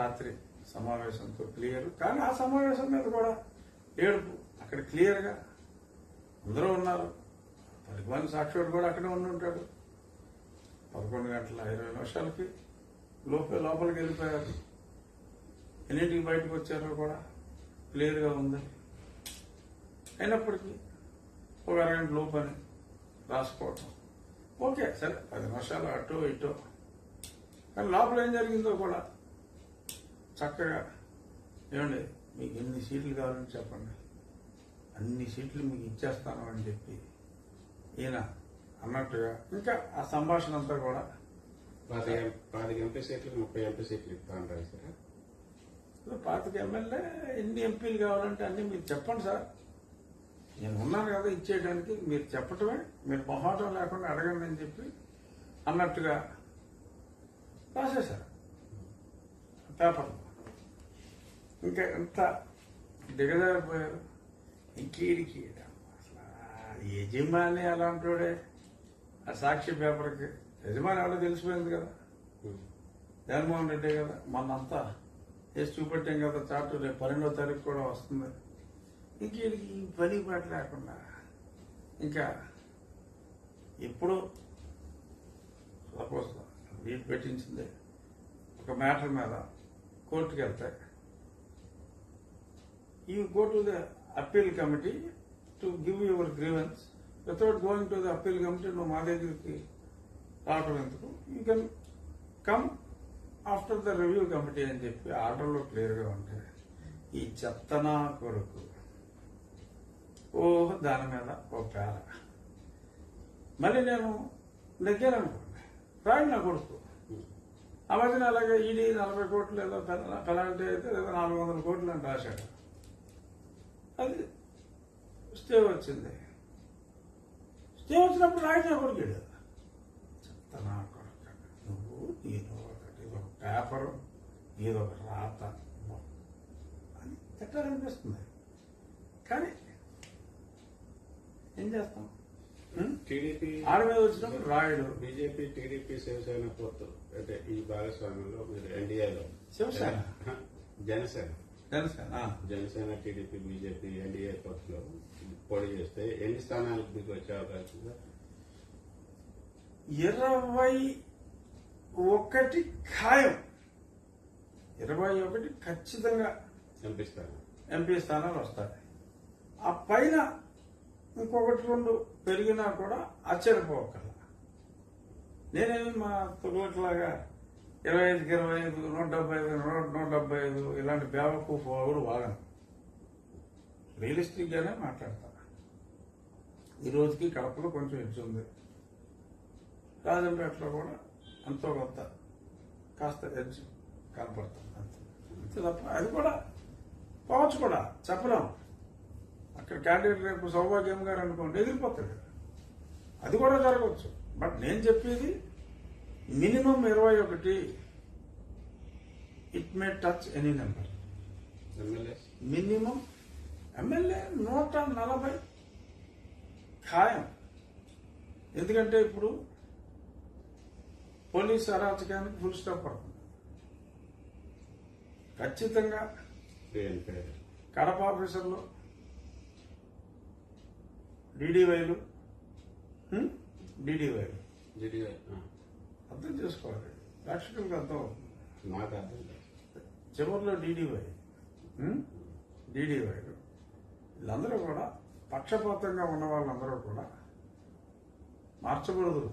రాత్రి సమావేశంతో క్లియర్. కానీ ఆ సమావేశం మీద కూడా ఏడుపు. అక్కడ క్లియర్గా అందరూ ఉన్నారు. 10 మంది సాక్షుడు కూడా అక్కడే ఉండి ఉంటాడు. 11:20 లోపలికి వెళ్ళిపోయారు. ఎన్నింటికి బయటకు వచ్చారో కూడా క్లియర్గా ఉంది. అయినప్పటికీ ఒక అరగంట లోపని రాసుకోవటం ఓకే, సరే 10 నిమిషాలు అటో ఇటో. కానీ లోపల ఏం జరిగిందో కూడా చక్కగా, ఏమండి మీకు ఎన్ని సీట్లు కావాలని చెప్పండి, అన్ని సీట్లు మీకు ఇచ్చేస్తాను అని చెప్పి ఈయన అన్నట్టుగా ఇంకా ఆ సంభాషణ అంతా కూడా 25 ఎంపీ సీట్లు 30 ఎంపీ సీట్లు ఇస్తాను సార్. 25 ఎమ్మెల్యే ఎన్ని ఎంపీలు కావాలంటే అన్ని మీరు చెప్పండి సార్, నేను ఉన్నాను కదా ఇచ్చేయడానికి, మీరు చెప్పటమే, మీరు మొహాటం లేకుండా అడగండి అని చెప్పి అన్నట్టుగా రాసేశారు పేపర్లో. ఇంకా ఎంత దిగజారిపోయారు. ఇంకీడికి అసలు యజమాని అలాంటోడే ఆ సాక్షి పేపర్కి యజమాని ఎవరో తెలిసిపోయింది కదా, జగన్మోహన్ రెడ్డి కదా. మొన్నంతా వేసి చూపెట్టాం కదా చార్టు, రేపు 12వ తారీఖు కూడా వస్తుంది. ఇంకీడికి పని పాట లేకుండా ఇంకా ఎప్పుడో సపోజ్ వీటి పెట్టించింది ఒక మ్యాటర్ మీద కోర్టుకి వెళ్తే, you go to the appeal committee to give your grievance without going to the appeal committee. నువ్వు మా దగ్గరికి రావటం ఎందుకు, you can come after the review committee అని చెప్పి ఆర్డర్లో క్లియర్గా ఉంటాయి. ఈ చెత్తనా కొడుకు దాని మీద ఒక పేర మళ్ళీ నేను నెగ్గాననుకోండి, రాడు నా కొడుకు. ఆ మధ్యన అలాగే ఈడీ 40 కోట్లు ఏదో పెనాల్టీ అయితే ఏదో 400 కోట్లు అని రాశాడు. అది స్టే వచ్చింది. స్టే వచ్చినప్పుడు రాయుడు నా కొడుకు చెప్తానా కొడుకు, నువ్వు ఏదో ఒకటి, ఒక పేపరు ఏదో ఒక రాత అని తిట్టాలనిపిస్తుంది. కానీ ఏం చేస్తాం, టీడీపీ ఆడ మీద వచ్చినప్పుడు రాయుడు. బీజేపీ టీడీపీ శివసేన పొత్తు అంటే ఈ భాగస్వామ్యంలో మీరు ఎన్డీఏలో Shiv Sena Jana Sena TDP BJP NDA పొత్తులో పోటీ చేస్తే ఎన్ని స్థానాలకు మీకు వచ్చే అవకాశం ఉందా? 21 ఖాయం. 21 ఖచ్చితంగా ఎంపీ స్థానాలు వస్తాయి. ఆ పైన ఇంకొకటి 2 పెరిగినా కూడా ఆశ్చర్యపోకల. నేనేమి మా తొగలట్లాగా 25కి 25, 175, 175 ఇలాంటి బేవకూఫ్ కూడా వాగను. రియలిస్టిక్ గానే మాట్లాడతా. ఈ రోజుకి కడపలో కొంచెం ఎడ్జ్ ఉంది, రాజంపేటలో కూడా ఎంతో కొంత కాస్త ఎడ్జ్ కనపడుతుంది. అంతే తప్ప అది కూడా పోవచ్చు కూడా చెప్పలేం. అక్కడ క్యాండిడేట్ రేపు సౌభాగ్యం గారు అనుకోండి ఎగిరిపోతాడు, అది కూడా జరగవచ్చు. బట్ నేను చెప్పేది minimum 21. It may touch any number. Minimum MLA 140 ఖాయం. ఎందుకంటే ఇప్పుడు పోలీస్ అరాచకానికి ఫుల్ స్టాప్ పడుతుంది. ఖచ్చితంగా కడప ఆఫీసర్లు డీడీవైలు అర్థం చేసుకోవాలి. ప్రేక్షకులకు అర్థం అవుతుంది, నాకు అర్థం కాదు. చివరిలో డీడీవైలు వీళ్ళందరూ కూడా పక్షపాతంగా ఉన్న వాళ్ళందరూ కూడా మార్చకూడదు.